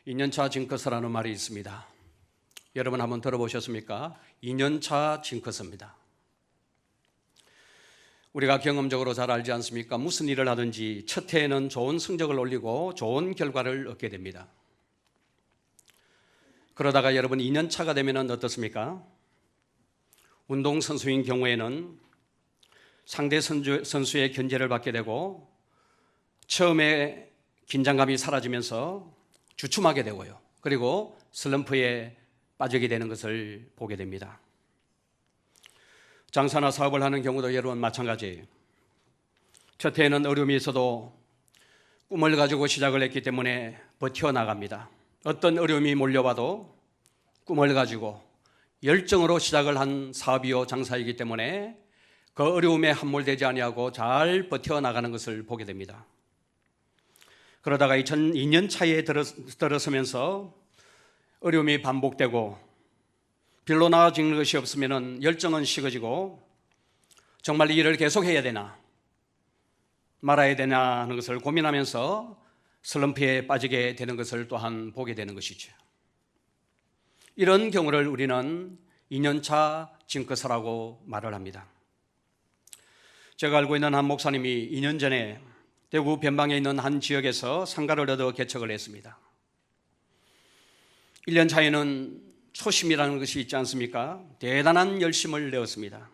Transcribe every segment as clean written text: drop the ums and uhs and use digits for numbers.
2년차 징크스라는 말이 있습니다. 여러분 한번 들어보셨습니까? 2년차 징크스입니다. 우리가 경험적으로 잘 알지 않습니까? 무슨 일을 하든지 첫 해에는 좋은 성적을 올리고 좋은 결과를 얻게 됩니다. 그러다가 여러분 2년차가 되면 어떻습니까? 운동선수인 경우에는 상대 선수의 견제를 받게 되고 처음에 긴장감이 사라지면서 주춤하게 되고요. 그리고 슬럼프에 빠지게 되는 것을 보게 됩니다. 장사나 사업을 하는 경우도 여러분 마찬가지예요. 첫 해에는 어려움이 있어도 꿈을 가지고 시작을 했기 때문에 버텨나갑니다. 어떤 어려움이 몰려와도 꿈을 가지고 열정으로 시작을 한 사업이요 장사이기 때문에 그 어려움에 함몰되지 아니하고 잘 버텨나가는 것을 보게 됩니다. 그러다가 2002년 차에 들어서면서 어려움이 반복되고 별로 나아지는 것이 없으면 열정은 식어지고 정말 이 일을 계속해야 되나 말아야 되나 하는 것을 고민하면서 슬럼프에 빠지게 되는 것을 또한 보게 되는 것이죠. 이런 경우를 우리는 2년차 징크스라고 말을 합니다. 제가 알고 있는 한 목사님이 2년 전에 대구 변방에 있는 한 지역에서 상가를 얻어 개척을 했습니다. 1년 차에는 초심이라는 것이 있지 않습니까? 대단한 열심을 내었습니다.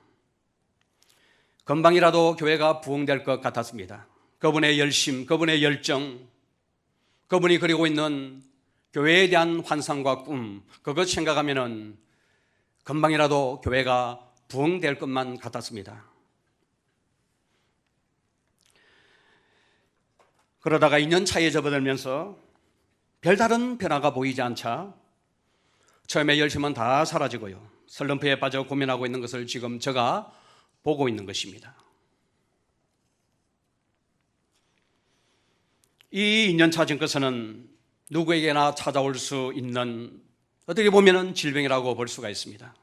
금방이라도 교회가 부흥될 것 같았습니다. 그분의 열심, 그분의 열정, 그분이 그리고 있는 교회에 대한 환상과 꿈, 그것 생각하면은 금방이라도 교회가 부흥될 것만 같았습니다. 그러다가 2년 차에 접어들면서 별다른 변화가 보이지 않자 처음에 열심은 다 사라지고요. 슬럼프에 빠져 고민하고 있는 것을 지금 제가 보고 있는 것입니다. 이 2년차 징크스는 누구에게나 찾아올 수 있는 어떻게 보면 질병이라고 볼 수가 있습니다.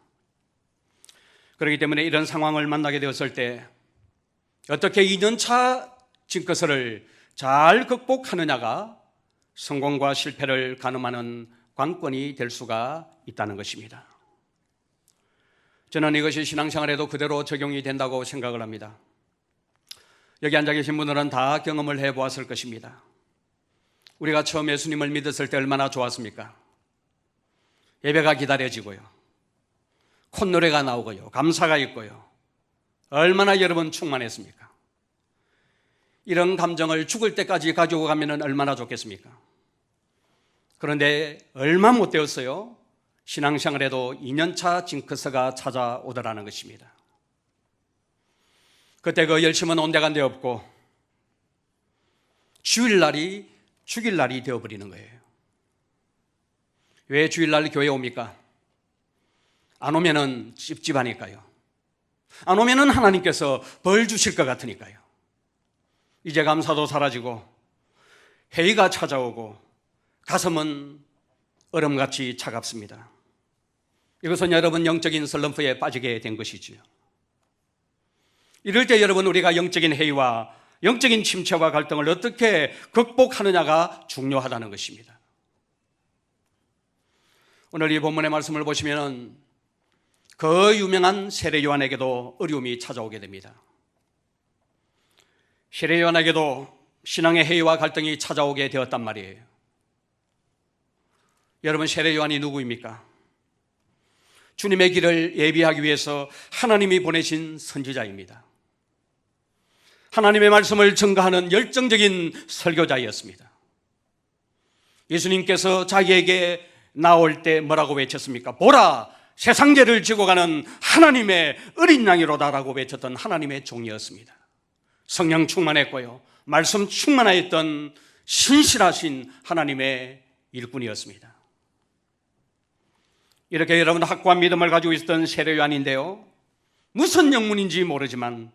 그렇기 때문에 이런 상황을 만나게 되었을 때 어떻게 2년차 징크스를 잘 극복하느냐가 성공과 실패를 가늠하는 관건이 될 수가 있다는 것입니다. 저는 이것이 신앙생활에도 그대로 적용이 된다고 생각을 합니다. 여기 앉아 계신 분들은 다 경험을 해보았을 것입니다. 우리가 처음 예수님을 믿었을 때 얼마나 좋았습니까? 예배가 기다려지고요. 콧노래가 나오고요. 감사가 있고요. 얼마나 여러분 충만했습니까? 이런 감정을 죽을 때까지 가지고 가면 얼마나 좋겠습니까? 그런데 얼마 못 되었어요. 신앙생활에도 2년차 징크스가 찾아오더라는 것입니다. 그때 그 열심은 온데간데 없고 주일날이 죽일 날이 되어버리는 거예요. 왜 주일날 교회에 옵니까? 안 오면은 찝찝하니까요. 안 오면은 하나님께서 벌 주실 것 같으니까요. 이제 감사도 사라지고 회의가 찾아오고 가슴은 얼음같이 차갑습니다. 이것은 여러분 영적인 슬럼프에 빠지게 된 것이지요. 이럴 때 여러분 우리가 영적인 회의와 영적인 침체와 갈등을 어떻게 극복하느냐가 중요하다는 것입니다. 오늘 이 본문의 말씀을 보시면 그 유명한 세례 요한에게도 어려움이 찾아오게 됩니다. 세례 요한에게도 신앙의 회의와 갈등이 찾아오게 되었단 말이에요. 여러분 세례 요한이 누구입니까? 주님의 길을 예비하기 위해서 하나님이 보내신 선지자입니다. 하나님의 말씀을 증거하는 열정적인 설교자였습니다. 예수님께서 자기에게 나올 때 뭐라고 외쳤습니까? 보라, 세상 죄를 지고 가는 하나님의 어린 양이로다라고 외쳤던 하나님의 종이었습니다. 성령 충만했고요. 말씀 충만하였던 신실하신 하나님의 일꾼이었습니다. 이렇게 여러분 확고한 믿음을 가지고 있었던 세례 요한인데요. 무슨 영문인지 모르지만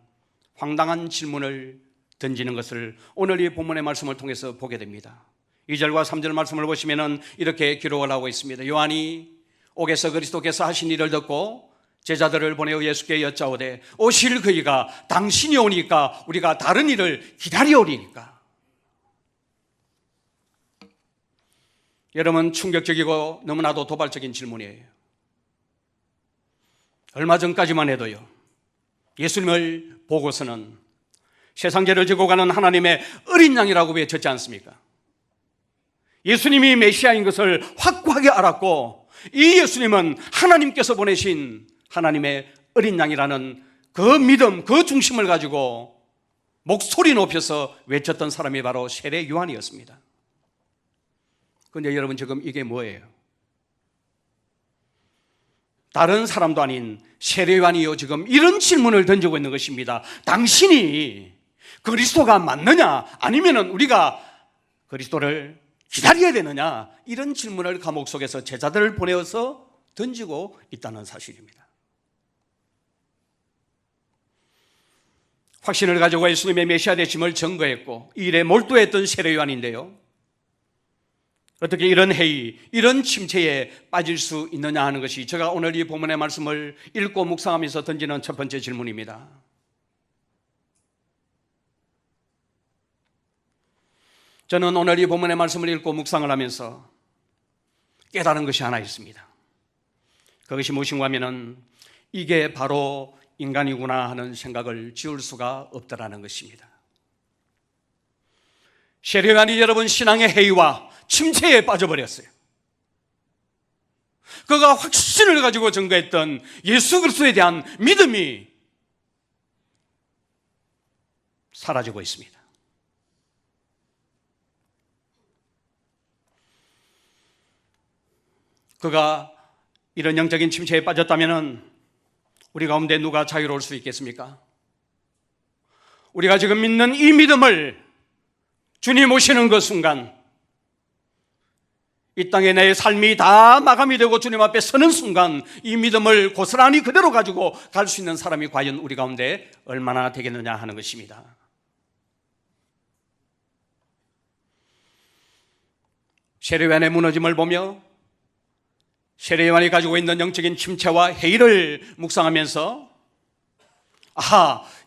황당한 질문을 던지는 것을 오늘 이 본문의 말씀을 통해서 보게 됩니다. 2절과 3절 말씀을 보시면 이렇게 기록을 하고 있습니다. 요한이 옥에서 그리스도께서 하신 일을 듣고 제자들을 보내어 예수께 여짜오되 오실 그이가 당신이 오니까 우리가 다른 일을 기다려오리니까. 여러분, 충격적이고 너무나도 도발적인 질문이에요. 얼마 전까지만 해도요, 예수님을 보고서는 세상 죄를 지고 가는 하나님의 어린 양이라고 외쳤지 않습니까? 예수님이 메시아인 것을 확고하게 알았고, 이 예수님은 하나님께서 보내신 하나님의 어린 양이라는 그 믿음, 그 중심을 가지고 목소리 높여서 외쳤던 사람이 바로 세례 요한이었습니다. 그런데 여러분, 지금 이게 뭐예요? 다른 사람도 아닌 세례 요한이요, 지금 이런 질문을 던지고 있는 것입니다. 당신이 그리스도가 맞느냐, 아니면 우리가 그리스도를 기다려야 되느냐, 이런 질문을 감옥 속에서 제자들을 보내어서 던지고 있다는 사실입니다. 확신을 가지고 예수님의 메시아 되심을 증거했고 이 일에 몰두했던 세례 요한인데요, 어떻게 이런 회의, 이런 침체에 빠질 수 있느냐 하는 것이 제가 오늘 이 본문의 말씀을 읽고 묵상하면서 던지는 첫 번째 질문입니다. 저는 오늘 이 본문의 말씀을 읽고 묵상을 하면서 깨달은 것이 하나 있습니다. 그것이 무엇인가 하면은 이게 바로 인간이구나 하는 생각을 지울 수가 없더라는 것입니다. 세례 요한이 여러분 신앙의 해이와 침체에 빠져버렸어요. 그가 확신을 가지고 증거했던 예수 그리스도에 대한 믿음이 사라지고 있습니다. 그가 이런 영적인 침체에 빠졌다면 우리 가운데 누가 자유로울 수 있겠습니까? 우리가 지금 믿는 이 믿음을 주님 오시는 그 순간, 이 땅에 내 삶이 다 마감이 되고 주님 앞에 서는 순간 이 믿음을 고스란히 그대로 가지고 갈 수 있는 사람이 과연 우리 가운데 얼마나 되겠느냐 하는 것입니다. 세례 요한의 무너짐을 보며 세례 요한이 가지고 있는 영적인 침체와 회의를 묵상하면서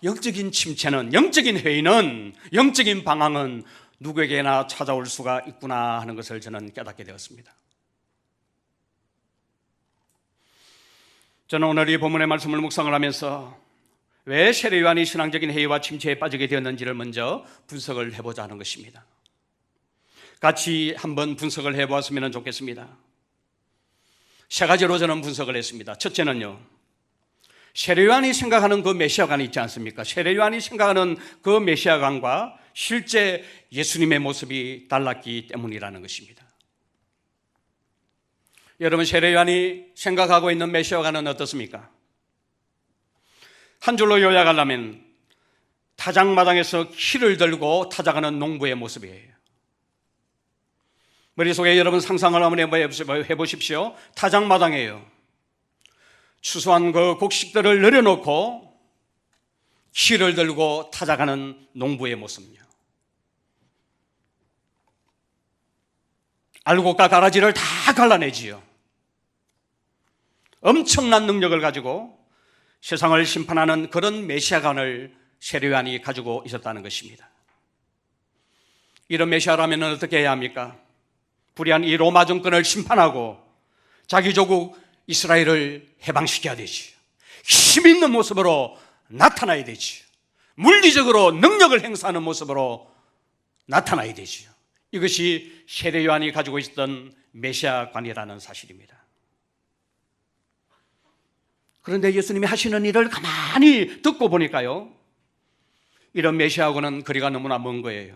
영적인 침체는, 영적인 회의는, 영적인 방황은 누구에게나 찾아올 수가 있구나 하는 것을 저는 깨닫게 되었습니다. 저는 오늘 이 본문의 말씀을 묵상을 하면서 왜 세례 요한이 신앙적인 회의와 침체에 빠지게 되었는지를 먼저 분석을 해보자 하는 것입니다. 같이 한번 분석을 해보았으면 좋겠습니다. 세 가지로 저는 분석을 했습니다. 첫째는요, 세례 요한이 생각하는 그 메시아관이 있지 않습니까? 세례 요한이 생각하는 그 메시아관과 실제 예수님의 모습이 달랐기 때문이라는 것입니다. 여러분, 세례 요한이 생각하고 있는 메시아관은 어떻습니까? 한 줄로 요약하려면 타작마당에서 키를 들고 타작하는 농부의 모습이에요. 머릿속에 여러분 상상을 한번 해보십시오. 타작마당이에요. 추수한 그 곡식들을 내려놓고 키를 들고 타작하는 농부의 모습이요. 알곡과 가라지를 다 갈라내지요. 엄청난 능력을 가지고 세상을 심판하는 그런 메시아관을 세례 요한이 가지고 있었다는 것입니다. 이런 메시아라면 어떻게 해야 합니까? 불의한 이 로마 정권을 심판하고 자기 조국 이스라엘을 해방시켜야 되지. 힘 있는 모습으로 나타나야 되지. 물리적으로 능력을 행사하는 모습으로 나타나야 되지. 이것이 세례 요한이 가지고 있었던 메시아관이라는 사실입니다. 그런데 예수님이 하시는 일을 가만히 듣고 보니까요, 이런 메시아하고는 거리가 너무나 먼 거예요.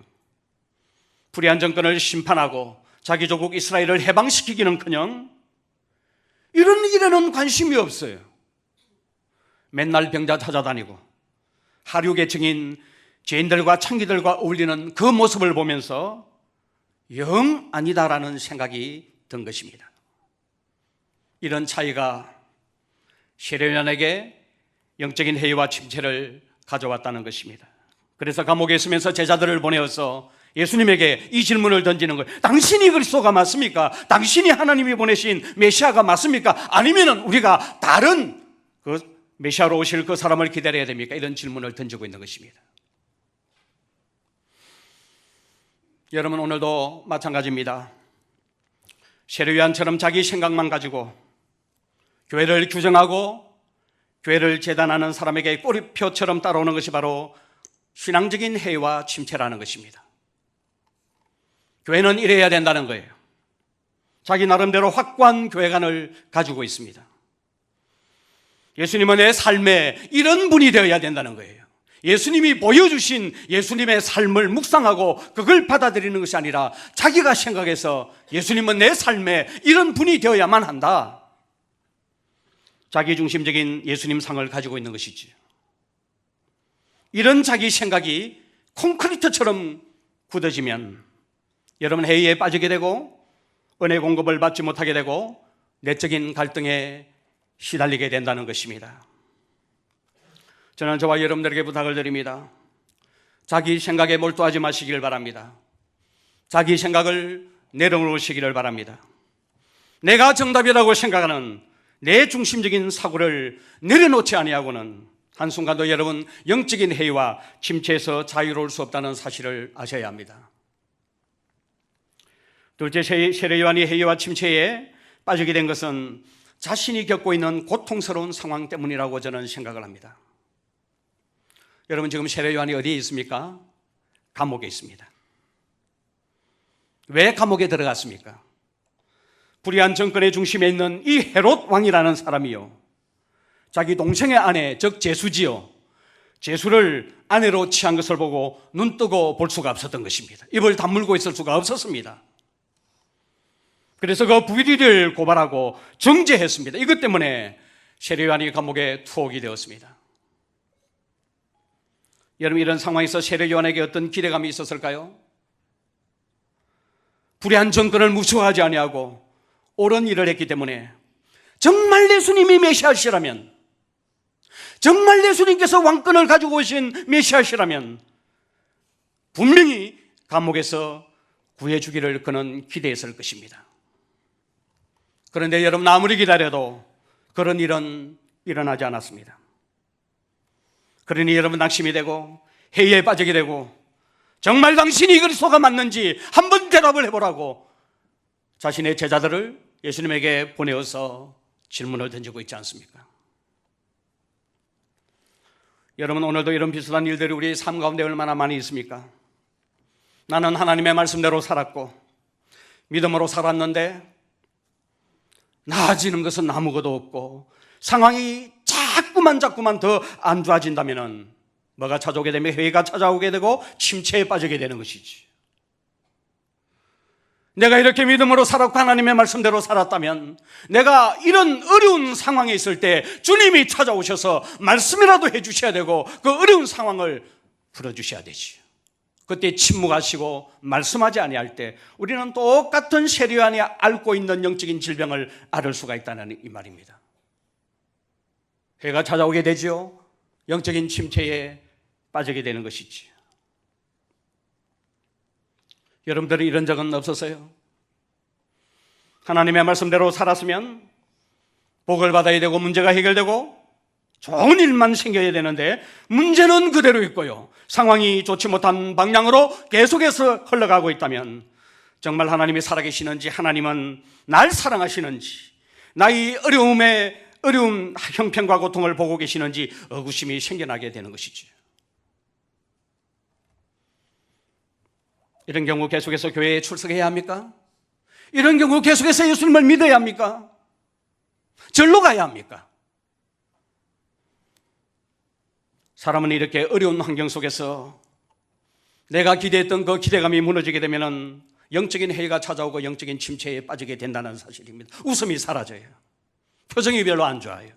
불의한 정권을 심판하고 자기 조국 이스라엘을 해방시키기는커녕 이런 일에는 관심이 없어요. 맨날 병자 찾아다니고 하류계층인 죄인들과 창기들과 어울리는 그 모습을 보면서 영 아니다라는 생각이 든 것입니다. 이런 차이가 세례 요한에게 영적인 해이와 침체를 가져왔다는 것입니다. 그래서 감옥에 있으면서 제자들을 보내어서 예수님에게 이 질문을 던지는 거예요. 당신이 그리스도가 맞습니까? 당신이 하나님이 보내신 메시아가 맞습니까? 아니면 우리가 다른 그 메시아로 오실 그 사람을 기다려야 됩니까? 이런 질문을 던지고 있는 것입니다. 여러분, 오늘도 마찬가지입니다. 세례요한처럼 자기 생각만 가지고 교회를 규정하고 교회를 재단하는 사람에게 꼬리표처럼 따라오는 것이 바로 신앙적인 해이와 침체라는 것입니다. 교회는 이래야 된다는 거예요. 자기 나름대로 확고한 교회관을 가지고 있습니다. 예수님은 내 삶에 이런 분이 되어야 된다는 거예요. 예수님이 보여주신 예수님의 삶을 묵상하고 그걸 받아들이는 것이 아니라 자기가 생각해서 예수님은 내 삶에 이런 분이 되어야만 한다. 자기중심적인 예수님 상을 가지고 있는 것이지. 이런 자기 생각이 콘크리트처럼 굳어지면 여러분 해이에 빠지게 되고 은혜 공급을 받지 못하게 되고 내적인 갈등에 시달리게 된다는 것입니다. 저는 저와 여러분들에게 부탁을 드립니다. 자기 생각에 몰두하지 마시길 바랍니다. 자기 생각을 내려놓으시기를 바랍니다. 내가 정답이라고 생각하는 내 중심적인 사고를 내려놓지 아니하고는 한순간도 여러분 영적인 해이와 침체에서 자유로울 수 없다는 사실을 아셔야 합니다. 둘째, 세례요한이 해이와 침체에 빠지게 된 것은 자신이 겪고 있는 고통스러운 상황 때문이라고 저는 생각을 합니다. 여러분 지금 세례요한이 어디에 있습니까? 감옥에 있습니다. 왜 감옥에 들어갔습니까? 불의한 정권의 중심에 있는 이 헤롯 왕이라는 사람이요, 자기 동생의 아내, 즉 제수지요, 제수를 아내로 취한 것을 보고 눈 뜨고 볼 수가 없었던 것입니다. 입을 다물고 있을 수가 없었습니다. 그래서 그 부귀리를 고발하고 정죄했습니다. 이것 때문에 세례요한이 감옥에 투옥이 되었습니다. 여러분 이런 상황에서 세례요한에게 어떤 기대감이 있었을까요? 불의한 정권을 무시하지 아니하고 옳은 일을 했기 때문에 정말 예수님이 메시아시라면, 정말 예수님께서 왕권을 가지고 오신 메시아시라면 분명히 감옥에서 구해주기를 그는 기대했을 것입니다. 그런데 여러분 아무리 기다려도 그런 일은 일어나지 않았습니다. 그러니 여러분 낙심이 되고 해이에 빠지게 되고 정말 당신이 그리스도가 맞는지 한번 대답을 해보라고 자신의 제자들을 예수님에게 보내어서 질문을 던지고 있지 않습니까? 여러분 오늘도 이런 비슷한 일들이 우리 삶 가운데 얼마나 많이 있습니까? 나는 하나님의 말씀대로 살았고 믿음으로 살았는데 나아지는 것은 아무것도 없고 상황이 자꾸만 더 안 좋아진다면 뭐가 찾아오게 되면 회의가 찾아오게 되고 침체에 빠지게 되는 것이지. 내가 이렇게 믿음으로 살았고 하나님의 말씀대로 살았다면 내가 이런 어려운 상황에 있을 때 주님이 찾아오셔서 말씀이라도 해주셔야 되고 그 어려운 상황을 풀어주셔야 되지. 그때 침묵하시고 말씀하지 아니할 때 우리는 똑같은 세례요한이 앓고 있는 영적인 질병을 앓을 수가 있다는 이 말입니다. 해가 찾아오게 되죠. 영적인 침체에 빠지게 되는 것이지. 여러분들이 이런 적은 없었어요? 하나님의 말씀대로 살았으면 복을 받아야 되고 문제가 해결되고 좋은 일만 생겨야 되는데 문제는 그대로 있고요, 상황이 좋지 못한 방향으로 계속해서 흘러가고 있다면 정말 하나님이 살아계시는지, 하나님은 날 사랑하시는지, 나의 어려운 형편과 고통을 보고 계시는지 의구심이 생겨나게 되는 것이지. 이런 경우 계속해서 교회에 출석해야 합니까? 이런 경우 계속해서 예수님을 믿어야 합니까? 절로 가야 합니까? 사람은 이렇게 어려운 환경 속에서 내가 기대했던 그 기대감이 무너지게 되면 영적인 해이가 찾아오고 영적인 침체에 빠지게 된다는 사실입니다. 웃음이 사라져요. 표정이 별로 안 좋아요.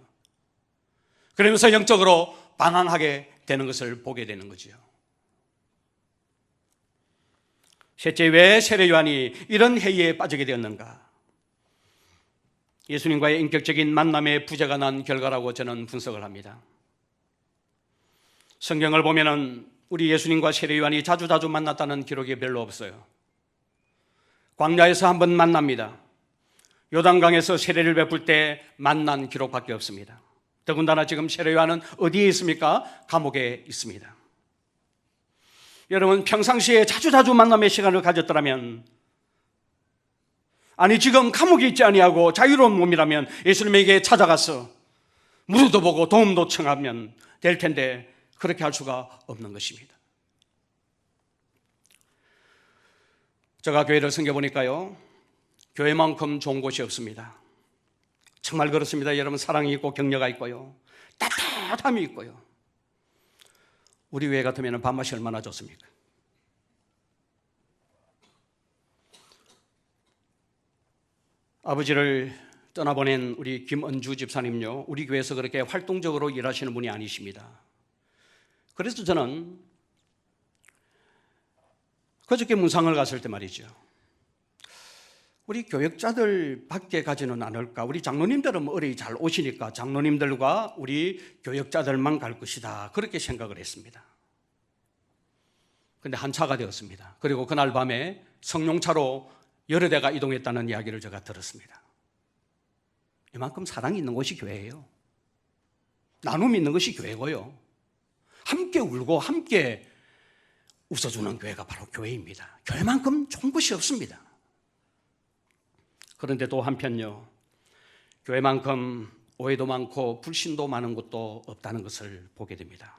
그러면서 영적으로 방황하게 되는 것을 보게 되는 거죠. 셋째, 왜 세례요한이 이런 해이에 빠지게 되었는가? 예수님과의 인격적인 만남의 부재가 난 결과라고 저는 분석을 합니다. 성경을 보면은 우리 예수님과 세례요한이 자주 만났다는 기록이 별로 없어요. 광야에서 한번 만납니다. 요단강에서 세례를 베풀 때 만난 기록밖에 없습니다. 더군다나 지금 세례요한은 어디에 있습니까? 감옥에 있습니다. 여러분 평상시에 자주 만남의 시간을 가졌더라면 아니 지금 감옥에 있지 아니하고 자유로운 몸이라면 예수님에게 찾아가서 무릎도 보고 도움도 청하면 될 텐데 그렇게 할 수가 없는 것입니다. 제가 교회를 섬겨보니까요, 교회만큼 좋은 곳이 없습니다. 정말 그렇습니다. 여러분, 사랑이 있고 격려가 있고요, 따뜻함이 있고요. 우리 교회 같으면 밥맛이 얼마나 좋습니까? 아버지를 떠나보낸 우리 김은주 집사님요, 우리 교회에서 그렇게 활동적으로 일하시는 분이 아니십니다. 그래서 저는 그저께 문상을 갔을 때 말이죠, 우리 교역자들 밖에 가지는 않을까? 우리 장로님들은 어리 잘 오시니까 장로님들과 우리 교역자들만 갈 것이다, 그렇게 생각을 했습니다. 그런데 한차가 되었습니다. 그리고 그날 밤에 성룡차로 여러 대가 이동했다는 이야기를 제가 들었습니다. 이만큼 사랑이 있는 곳이 교회예요. 나눔이 있는 것이 교회고요, 함께 울고 함께 웃어주는 교회가 바로 교회입니다. 교회만큼 좋은 곳이 없습니다. 그런데 또 한편요, 교회만큼 오해도 많고 불신도 많은 곳도 없다는 것을 보게 됩니다.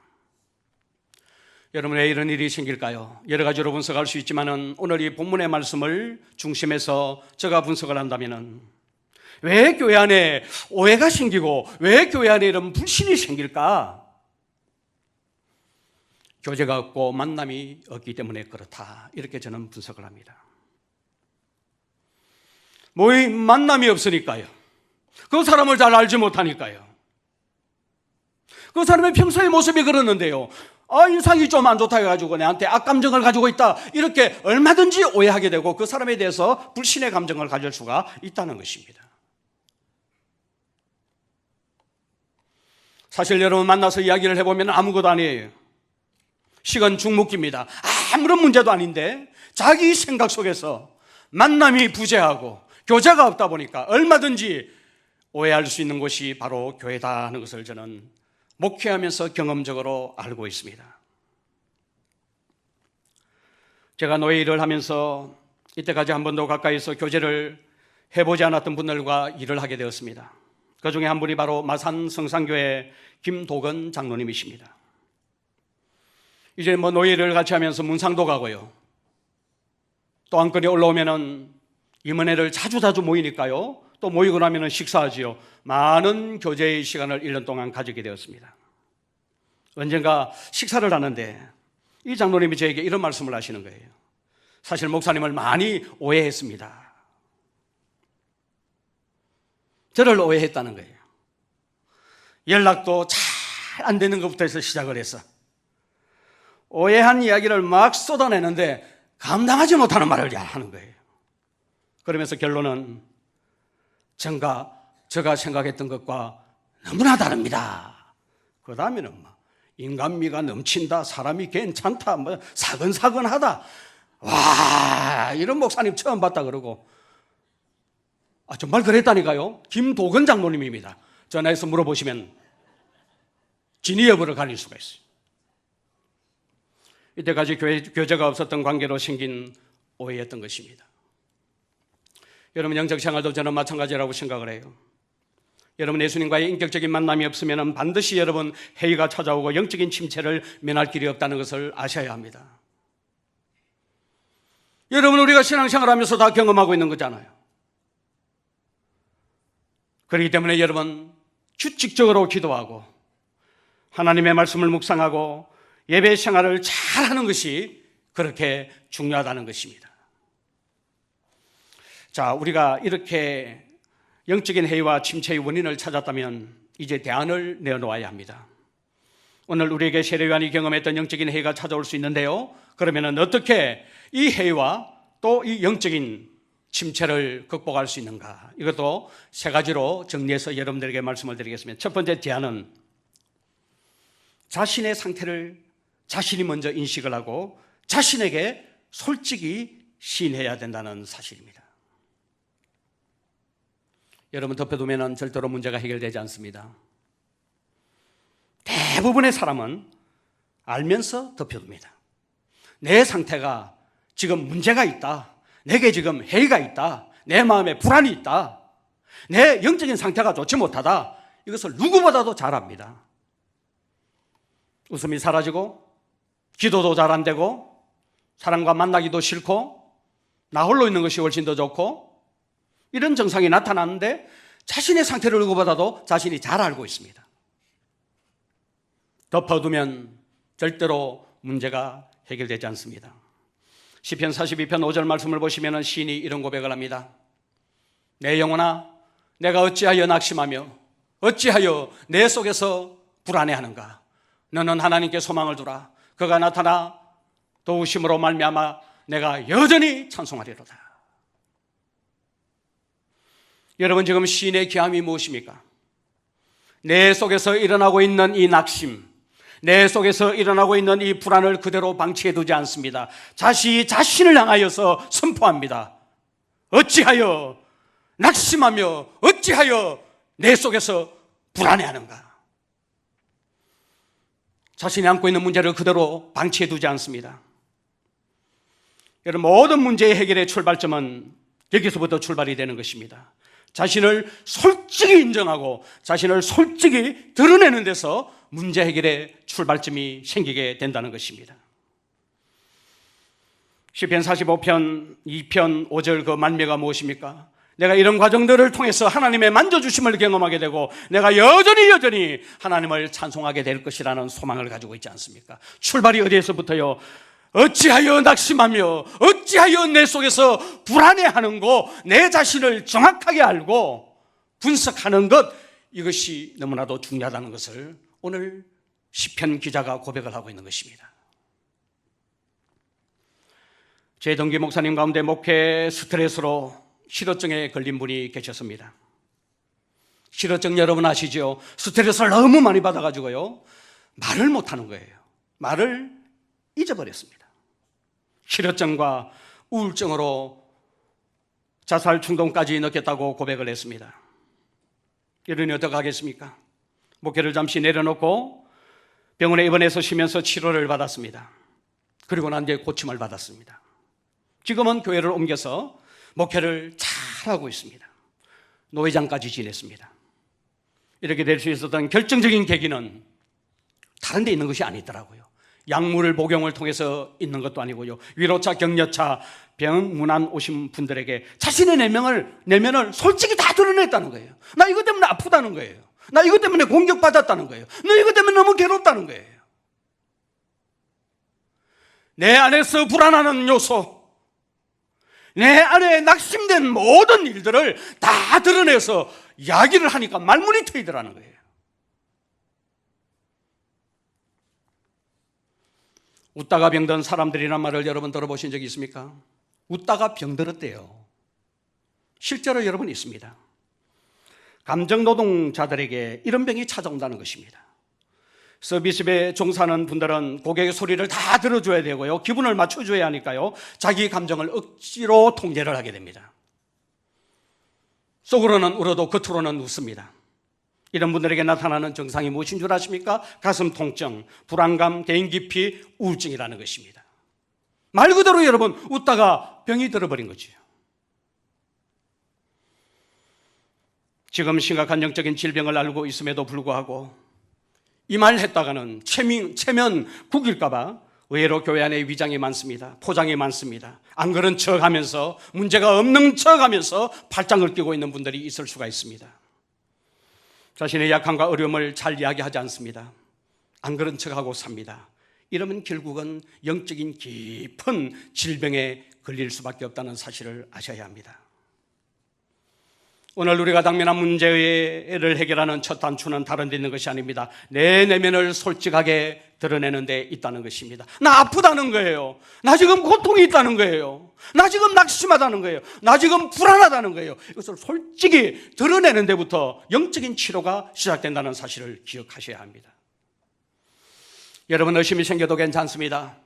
여러분, 왜 이런 일이 생길까요? 여러 가지로 분석할 수 있지만 오늘 이 본문의 말씀을 중심에서 제가 분석을 한다면, 왜 교회 안에 오해가 생기고 왜 교회 안에 이런 불신이 생길까? 교제가 없고 만남이 없기 때문에 그렇다, 이렇게 저는 분석을 합니다. 만남이 없으니까요. 그 사람을 잘 알지 못하니까요. 그 사람의 평소의 모습이 그러는데요, 인상이 좀 안 좋다 해가지고 내한테 악감정을 가지고 있다, 이렇게 얼마든지 오해하게 되고 그 사람에 대해서 불신의 감정을 가질 수가 있다는 것입니다. 사실 여러분, 만나서 이야기를 해보면 아무것도 아니에요. 시간 중묵기입니다. 아무런 문제도 아닌데 자기 생각 속에서 만남이 부재하고 교제가 없다 보니까 얼마든지 오해할 수 있는 곳이 바로 교회다 하는 것을 저는 목회하면서 경험적으로 알고 있습니다. 제가 노예 일을 하면서 이때까지 한 번도 가까이서 교제를 해보지 않았던 분들과 일을 하게 되었습니다. 그 중에 한 분이 바로 마산 성산교회 김도건 장로님이십니다. 이제 노예를 같이 하면서 문상도 가고요, 또 안건이 올라오면은 임은회를 자주 모이니까요, 또 모이고 나면은 식사하지요. 많은 교제의 시간을 1년 동안 가지게 되었습니다. 언젠가 식사를 하는데 이 장로님이 저에게 이런 말씀을 하시는 거예요. 사실 목사님을 많이 오해했습니다. 저를 오해했다는 거예요. 연락도 잘 안 되는 것부터 해서 시작을 해서 오해한 이야기를 막 쏟아내는데 감당하지 못하는 말을 하는 거예요. 그러면서 결론은 제가 생각했던 것과 너무나 다릅니다. 그 다음에는 인간미가 넘친다, 사람이 괜찮다, 사근사근하다, 와, 이런 목사님 처음 봤다 그러고, 정말 그랬다니까요. 김도건 장로님입니다. 전화해서 물어보시면 진위 여부를 가릴 수가 있어요. 이때까지 교제가 없었던 관계로 생긴 오해였던 것입니다. 여러분, 영적 생활도 저는 마찬가지라고 생각을 해요. 여러분, 예수님과의 인격적인 만남이 없으면 반드시 여러분 해이가 찾아오고 영적인 침체를 면할 길이 없다는 것을 아셔야 합니다. 여러분, 우리가 신앙생활하면서 다 경험하고 있는 거잖아요. 그렇기 때문에 여러분, 규칙적으로 기도하고 하나님의 말씀을 묵상하고 예배 생활을 잘하는 것이 그렇게 중요하다는 것입니다. 자, 우리가 이렇게 영적인 해이와 침체의 원인을 찾았다면 이제 대안을 내놓아야 합니다. 오늘 우리에게 세례요한이 경험했던 영적인 해이가 찾아올 수 있는데요, 그러면 어떻게 이 해이와 또 이 영적인 침체를 극복할 수 있는가, 이것도 세 가지로 정리해서 여러분들에게 말씀을 드리겠습니다. 첫 번째 대안은 자신의 상태를 자신이 먼저 인식을 하고 자신에게 솔직히 시인해야 된다는 사실입니다. 여러분, 덮여두면 절대로 문제가 해결되지 않습니다. 대부분의 사람은 알면서 덮여둡니다. 내 상태가 지금 문제가 있다, 내게 지금 해이가 있다, 내 마음에 불안이 있다, 내 영적인 상태가 좋지 못하다, 이것을 누구보다도 잘 압니다. 웃음이 사라지고 기도도 잘 안 되고 사람과 만나기도 싫고 나 홀로 있는 것이 훨씬 더 좋고 이런 증상이 나타나는데 자신의 상태를 누구보다도 자신이 잘 알고 있습니다. 덮어두면 절대로 문제가 해결되지 않습니다. 시편 42편 5절 말씀을 보시면 시인이 이런 고백을 합니다. 내 영혼아, 내가 어찌하여 낙심하며 어찌하여 내 속에서 불안해하는가. 너는 하나님께 소망을 두라. 그가 나타나 도우심으로 말미암아 내가 여전히 찬송하리로다. 여러분, 지금 시인의 기함이 무엇입니까? 내 속에서 일어나고 있는 이 낙심, 내 속에서 일어나고 있는 이 불안을 그대로 방치해 두지 않습니다. 자신을 향하여서 선포합니다. 어찌하여 낙심하며 어찌하여 내 속에서 불안해하는가. 자신이 안고 있는 문제를 그대로 방치해 두지 않습니다. 여러분, 모든 문제의 해결의 출발점은 여기서부터 출발이 되는 것입니다. 자신을 솔직히 인정하고 자신을 솔직히 드러내는 데서 문제 해결의 출발점이 생기게 된다는 것입니다. 시편 45편 2편 5절 그 만묘가 무엇입니까? 내가 이런 과정들을 통해서 하나님의 만져주심을 경험하게 되고 내가 여전히 하나님을 찬송하게 될 것이라는 소망을 가지고 있지 않습니까? 출발이 어디에서부터요? 어찌하여 낙심하며 어찌하여 내 속에서 불안해하는고, 내 자신을 정확하게 알고 분석하는 것, 이것이 너무나도 중요하다는 것을 오늘 시편 기자가 고백을 하고 있는 것입니다. 제 동기 목사님 가운데 목회 스트레스로 실어증에 걸린 분이 계셨습니다. 실어증 여러분 아시죠? 스트레스를 너무 많이 받아가지고요, 말을 못하는 거예요. 말을 잊어버렸습니다. 실어증과 우울증으로 자살 충동까지 느꼈다고 고백을 했습니다. 이러니 어떻게 하겠습니까? 목회를 잠시 내려놓고 병원에 입원해서 쉬면서 치료를 받았습니다. 그리고 난 뒤에 고침을 받았습니다. 지금은 교회를 옮겨서 목회를 잘하고 있습니다. 노회장까지 지냈습니다. 이렇게 될 수 있었던 결정적인 계기는 다른 데 있는 것이 아니더라고요. 약물 복용을 통해서 있는 것도 아니고요, 위로차, 격려차, 병문안 오신 분들에게 자신의 내면을 솔직히 다 드러냈다는 거예요. 나 이것 때문에 아프다는 거예요. 나 이것 때문에 공격받았다는 거예요. 너 이것 때문에 너무 괴롭다는 거예요. 내 안에서 불안하는 요소, 내 안에 낙심된 모든 일들을 다 드러내서 이야기를 하니까 말문이 트이더라는 거예요. 웃다가 병든 사람들이란 말을 여러분 들어보신 적이 있습니까? 웃다가 병들었대요. 실제로 여러분 있습니다. 감정노동자들에게 이런 병이 찾아온다는 것입니다. 서비스업에 종사하는 분들은 고객의 소리를 다 들어줘야 되고요, 기분을 맞춰줘야 하니까요, 자기 감정을 억지로 통제를 하게 됩니다. 속으로는 울어도 겉으로는 웃습니다. 이런 분들에게 나타나는 증상이 무엇인 줄 아십니까? 가슴 통증, 불안감, 개인 기피, 우울증이라는 것입니다. 말 그대로 여러분, 웃다가 병이 들어버린 거죠. 지금 심각한 영적인 질병을 알고 있음에도 불구하고 이 말 했다가는 체면 구길까봐 의외로 교회 안에 위장이 많습니다. 포장이 많습니다. 안 그런 척하면서, 문제가 없는 척하면서 팔짱을 끼고 있는 분들이 있을 수가 있습니다. 자신의 약함과 어려움을 잘 이야기하지 않습니다. 안 그런 척하고 삽니다. 이러면 결국은 영적인 깊은 질병에 걸릴 수밖에 없다는 사실을 아셔야 합니다. 오늘 우리가 당면한 문제를 해결하는 첫 단추는 다른 데 있는 것이 아닙니다. 내 내면을 솔직하게 드러내는 데 있다는 것입니다. 나 아프다는 거예요. 나 지금 고통이 있다는 거예요. 나 지금 낙심하다는 거예요. 나 지금 불안하다는 거예요. 이것을 솔직히 드러내는 데부터 영적인 치료가 시작된다는 사실을 기억하셔야 합니다. 여러분, 의심이 생겨도 괜찮습니다.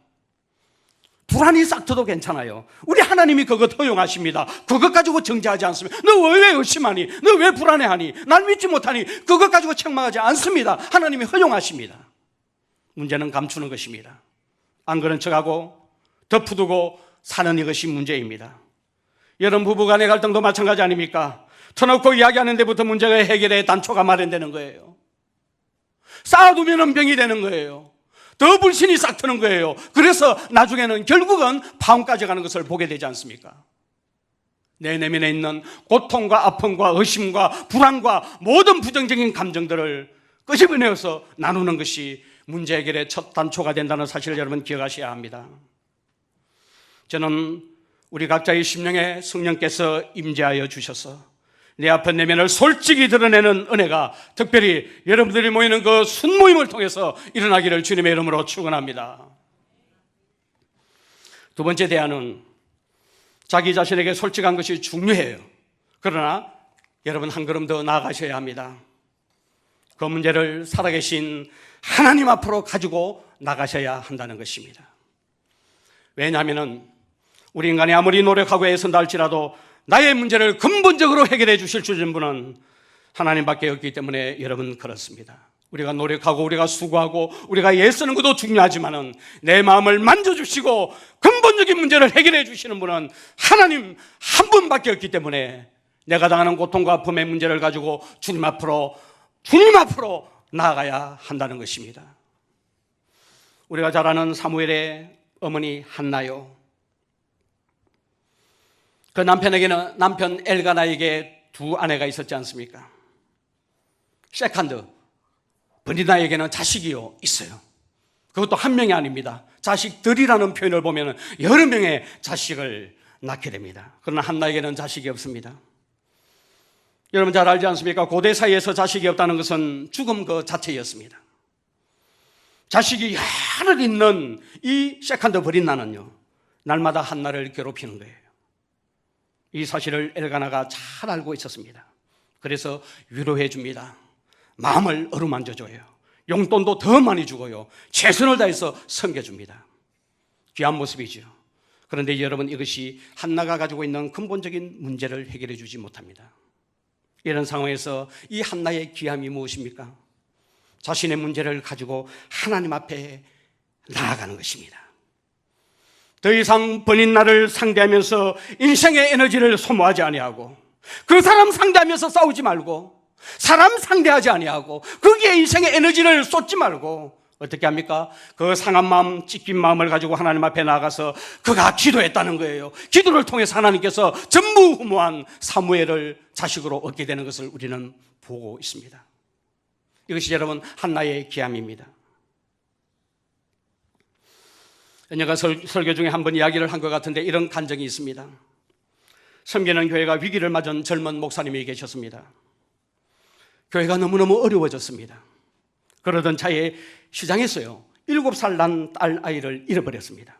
불안이 싹 터도 괜찮아요. 우리 하나님이 그것 허용하십니다. 그것 가지고 정죄하지 않습니다. 너 왜 의심하니? 너 왜 불안해하니? 날 믿지 못하니? 그것 가지고 책망하지 않습니다. 하나님이 허용하십니다. 문제는 감추는 것입니다. 안 그런 척하고 덮어두고 사는 이것이 문제입니다. 여러분 부부간의 갈등도 마찬가지 아닙니까? 터놓고 이야기하는 데부터 문제가 해결의 단초가 마련되는 거예요. 쌓아두면 병이 되는 거예요. 더 불신이 싹 트는 거예요. 그래서 나중에는 결국은 파혼까지 가는 것을 보게 되지 않습니까? 내 내면에 있는 고통과 아픔과 의심과 불안과 모든 부정적인 감정들을 끄집어내어서 나누는 것이 문제 해결의 첫 단초가 된다는 사실을 여러분 기억하셔야 합니다. 저는 우리 각자의 심령에 성령께서 임재하여 주셔서 내 아픈 내면을 솔직히 드러내는 은혜가 특별히 여러분들이 모이는 그 순모임을 통해서 일어나기를 주님의 이름으로 축원합니다. 두 번째 대안은 자기 자신에게 솔직한 것이 중요해요. 그러나 여러분 한 걸음 더 나아가셔야 합니다. 그 문제를 살아계신 하나님 앞으로 가지고 나가셔야 한다는 것입니다. 왜냐하면 우리 인간이 아무리 노력하고 애쓴다 할지라도 나의 문제를 근본적으로 해결해 주실 주전부는 하나님밖에 없기 때문에 여러분 그렇습니다. 우리가 노력하고 우리가 수고하고 우리가 애쓰는 것도 중요하지만은 내 마음을 만져주시고 근본적인 문제를 해결해 주시는 분은 하나님 한 분밖에 없기 때문에 내가 당하는 고통과 아픔의 문제를 가지고 주님 앞으로 나아가야 한다는 것입니다. 우리가 잘 아는 사무엘의 어머니 한나요. 그 남편에게는 남편 엘가나에게 두 아내가 있었지 않습니까? 세컨드 브리나에게는 자식이요 있어요. 그것도 한 명이 아닙니다. 자식들이라는 표현을 보면 여러 명의 자식을 낳게 됩니다. 그러나 한나에게는 자식이 없습니다. 여러분 잘 알지 않습니까? 고대 사회에서 자식이 없다는 것은 죽음 그 자체였습니다. 자식이 여럿 있는 이 세컨드 브린나는요 날마다 한나를 괴롭히는 거예요. 이 사실을 엘가나가 잘 알고 있었습니다. 그래서 위로해 줍니다. 마음을 어루만져 줘요. 용돈도 더 많이 주고요. 최선을 다해서 섬겨줍니다. 귀한 모습이죠. 그런데 여러분 이것이 한나가 가지고 있는 근본적인 문제를 해결해 주지 못합니다. 이런 상황에서 이 한나의 귀함이 무엇입니까? 자신의 문제를 가지고 하나님 앞에 나아가는 것입니다. 더 이상 번인나를 상대하면서 인생의 에너지를 소모하지 아니하고 그 사람 상대하면서 싸우지 말고 사람 상대하지 아니하고 거기에 인생의 에너지를 쏟지 말고 어떻게 합니까? 그 상한 마음, 찢긴 마음을 가지고 하나님 앞에 나가서 그가 기도했다는 거예요. 기도를 통해서 하나님께서 전무후무한 사무엘을 자식으로 얻게 되는 것을 우리는 보고 있습니다. 이것이 여러분 한나의 기함입니다. 언젠가 설교 중에 한번 이야기를 한 것 같은데 이런 간증이 있습니다. 섬기는 교회가 위기를 맞은 젊은 목사님이 계셨습니다. 교회가 너무너무 어려워졌습니다. 그러던 차에 시장에서요 7살 난 딸 아이를 잃어버렸습니다.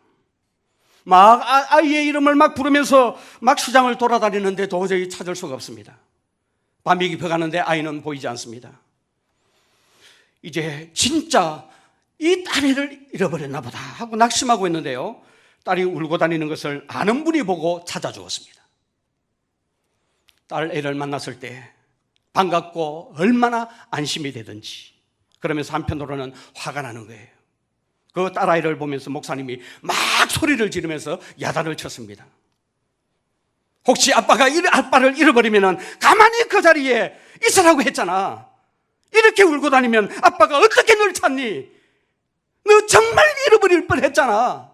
막 아이의 이름을 막 부르면서 막 시장을 돌아다니는데 도저히 찾을 수가 없습니다. 밤이 깊어가는데 아이는 보이지 않습니다. 이제 진짜 이 딸을 잃어버렸나 보다 하고 낙심하고 있는데요 딸이 울고 다니는 것을 아는 분이 보고 찾아주었습니다. 딸 애를 만났을 때 반갑고 얼마나 안심이 되든지 그러면서 한편으로는 화가 나는 거예요. 그 딸아이를 보면서 목사님이 막 소리를 지르면서 야단을 쳤습니다. 혹시 아빠를 잃어버리면 가만히 그 자리에 있으라고 했잖아. 이렇게 울고 다니면 아빠가 어떻게 널 찾니? 너 정말 잃어버릴 뻔했잖아.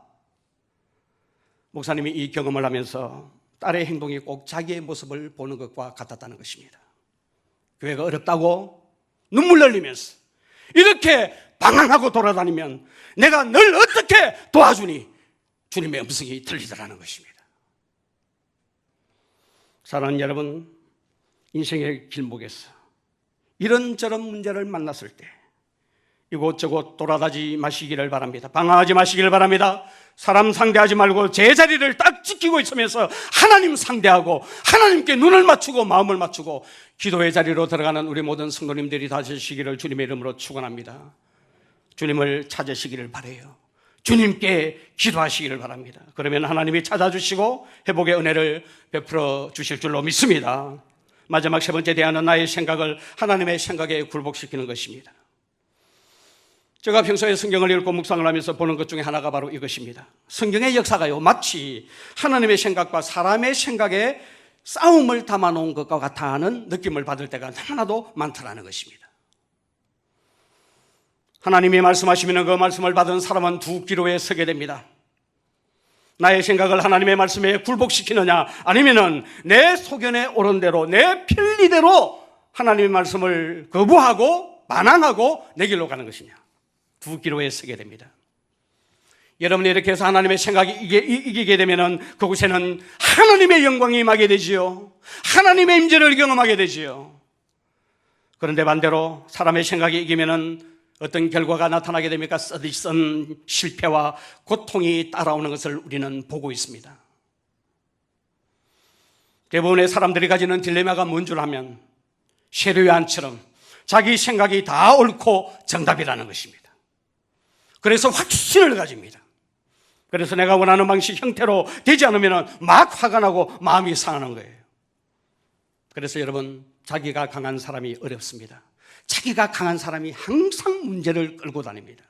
목사님이 이 경험을 하면서 딸의 행동이 꼭 자기의 모습을 보는 것과 같았다는 것입니다. 교회가 어렵다고 눈물 흘리면서 이렇게 방황하고 돌아다니면 내가 널 어떻게 도와주니? 주님의 음성이 들리더라는 것입니다. 사랑하는 여러분, 인생의 길목에서 이런저런 문제를 만났을 때 이곳저곳 돌아다니지 마시기를 바랍니다. 방황하지 마시기를 바랍니다. 사람 상대하지 말고 제자리를 딱 지키고 있으면서 하나님 상대하고 하나님께 눈을 맞추고 마음을 맞추고 기도의 자리로 들어가는 우리 모든 성도님들이 다시기를 주님의 이름으로 축원합니다. 주님을 찾으시기를 바라요. 주님께 기도하시기를 바랍니다. 그러면 하나님이 찾아주시고 회복의 은혜를 베풀어 주실 줄로 믿습니다. 마지막 세 번째 대안은 나의 생각을 하나님의 생각에 굴복시키는 것입니다. 제가 평소에 성경을 읽고 묵상을 하면서 보는 것 중에 하나가 바로 이것입니다. 성경의 역사가요, 마치 하나님의 생각과 사람의 생각에 싸움을 담아놓은 것과 같아 하는 느낌을 받을 때가 너무나도 많더라는 것입니다. 하나님이 말씀하시면 그 말씀을 받은 사람은 두 기로에 서게 됩니다. 나의 생각을 하나님의 말씀에 굴복시키느냐, 아니면은 내 소견에 옳은 대로, 내 편리대로 하나님의 말씀을 거부하고 반항하고 내 길로 가는 것이냐. 두 기로에 서게 됩니다. 여러분이 이렇게 해서 하나님의 생각이 이기게 되면은 그곳에는 하나님의 영광이 임하게 되지요. 하나님의 임재를 경험하게 되지요. 그런데 반대로 사람의 생각이 이기면은 어떤 결과가 나타나게 됩니까? 쓰디쓴 실패와 고통이 따라오는 것을 우리는 보고 있습니다. 대부분의 사람들이 가지는 딜레마가 뭔 줄 아면 셰르요한처럼 자기 생각이 다 옳고 정답이라는 것입니다. 그래서 확신을 가집니다. 그래서 내가 원하는 방식 형태로 되지 않으면 막 화가 나고 마음이 상하는 거예요. 그래서 여러분, 자기가 강한 사람이 어렵습니다. 자기가 강한 사람이 항상 문제를 끌고 다닙니다.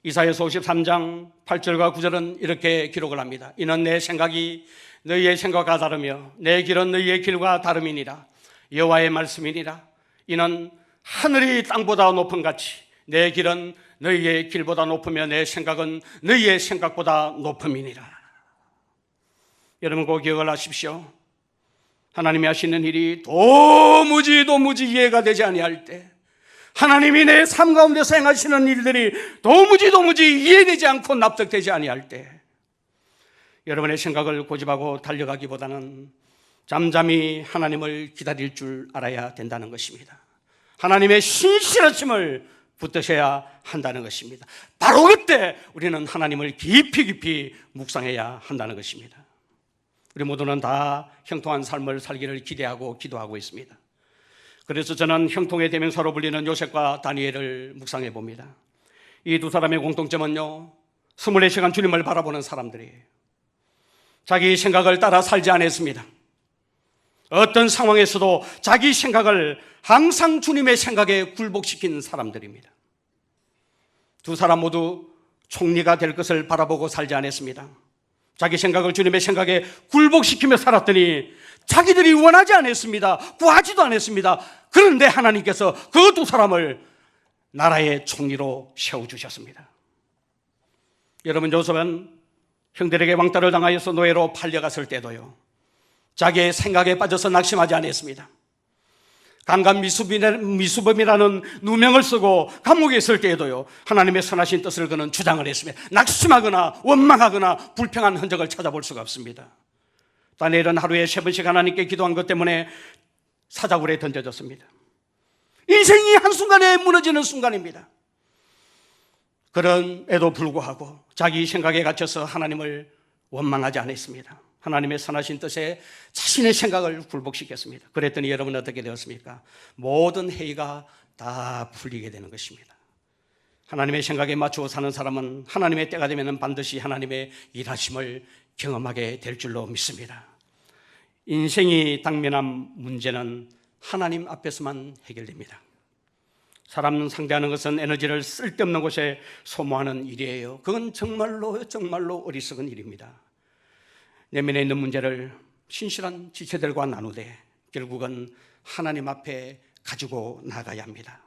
이사야서 53장 8절과 9절은 이렇게 기록을 합니다. 이는 내 생각이 너희의 생각과 다르며 내 길은 너희의 길과 다름이니라. 여호와의 말씀이니라. 이는 하늘이 땅보다 높은 같이 내 길은 너희의 길보다 높으며 내 생각은 너희의 생각보다 높음이니라. 여러분, 그 기억을 하십시오. 하나님이 하시는 일이 도무지 이해가 되지 아니할 때, 하나님이 내 삶 가운데서 행하시는 일들이 도무지 이해되지 않고 납득되지 아니할 때, 여러분의 생각을 고집하고 달려가기보다는 잠잠히 하나님을 기다릴 줄 알아야 된다는 것입니다. 하나님의 신실하심을 붙드셔야 한다는 것입니다. 바로 그때 우리는 하나님을 깊이 묵상해야 한다는 것입니다. 우리 모두는 다 형통한 삶을 살기를 기대하고 기도하고 있습니다. 그래서 저는 형통의 대명사로 불리는 요셉과 다니엘을 묵상해 봅니다. 이 두 사람의 공통점은요, 24시간 주님을 바라보는 사람들이에요. 자기 생각을 따라 살지 않았습니다. 어떤 상황에서도 자기 생각을 항상 주님의 생각에 굴복시킨 사람들입니다. 두 사람 모두 총리가 될 것을 바라보고 살지 않았습니다. 자기 생각을 주님의 생각에 굴복시키며 살았더니 자기들이 원하지 않았습니다. 구하지도 않았습니다. 그런데 하나님께서 그 두 사람을 나라의 총리로 세워주셨습니다. 여러분, 요셉은 형들에게 왕따를 당하여서 노예로 팔려갔을 때도요, 자기의 생각에 빠져서 낙심하지 않았습니다. 강간 미수범이라는 누명을 쓰고 감옥에 있을 때에도요, 하나님의 선하신 뜻을 그는 주장을 했습니다. 낙심하거나 원망하거나 불평한 흔적을 찾아볼 수가 없습니다. 다니엘은 하루에 3번씩 하나님께 기도한 것 때문에 사자굴에 던져졌습니다. 인생이 한순간에 무너지는 순간입니다. 그럼에도 불구하고 자기 생각에 갇혀서 하나님을 원망하지 않았습니다. 하나님의 선하신 뜻에 자신의 생각을 굴복시켰습니다. 그랬더니 여러분 어떻게 되었습니까? 모든 해이가 다 풀리게 되는 것입니다. 하나님의 생각에 맞추어 사는 사람은 하나님의 때가 되면 반드시 하나님의 일하심을 경험하게 될 줄로 믿습니다. 인생이 당면한 문제는 하나님 앞에서만 해결됩니다. 사람 상대하는 것은 에너지를 쓸데없는 곳에 소모하는 일이에요. 그건 정말로 어리석은 일입니다. 내면에 있는 문제를 신실한 지체들과 나누되 결국은 하나님 앞에 가지고 나가야 합니다.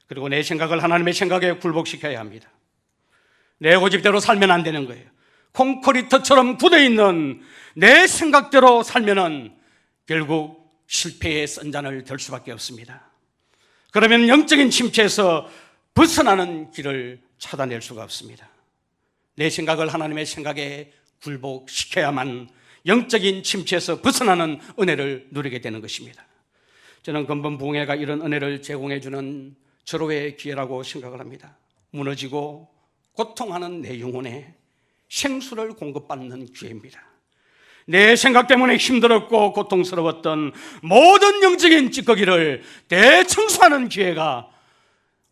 그리고 내 생각을 하나님의 생각에 굴복시켜야 합니다. 내 고집대로 살면 안 되는 거예요. 콘크리트처럼 굳어있는 내 생각대로 살면은 결국 실패의 선잔을 들 수밖에 없습니다. 그러면 영적인 침체에서 벗어나는 길을 찾아낼 수가 없습니다. 내 생각을 하나님의 생각에 굴복시켜야만 영적인 침체에서 벗어나는 은혜를 누리게 되는 것입니다. 저는 근본 부흥회가 이런 은혜를 제공해 주는 절호의 기회라고 생각을 합니다. 무너지고 고통하는 내 영혼에 생수를 공급받는 기회입니다. 내 생각 때문에 힘들었고 고통스러웠던 모든 영적인 찌꺼기를 대청소하는 기회가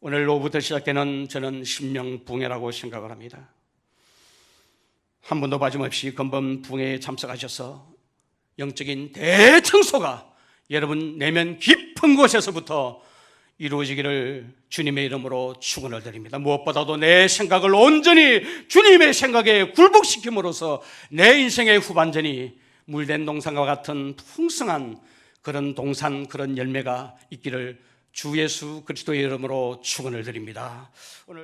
오늘로부터 시작되는 저는 신명 부흥회라고 생각을 합니다. 한 번도 빠짐없이 근본 부흥회에 참석하셔서 영적인 대청소가 여러분 내면 깊은 곳에서부터 이루어지기를 주님의 이름으로 축원을 드립니다. 무엇보다도 내 생각을 온전히 주님의 생각에 굴복시킴으로써 내 인생의 후반전이 물된 동산과 같은 풍성한 그런 동산, 그런 열매가 있기를 주 예수 그리스도의 이름으로 축원을 드립니다.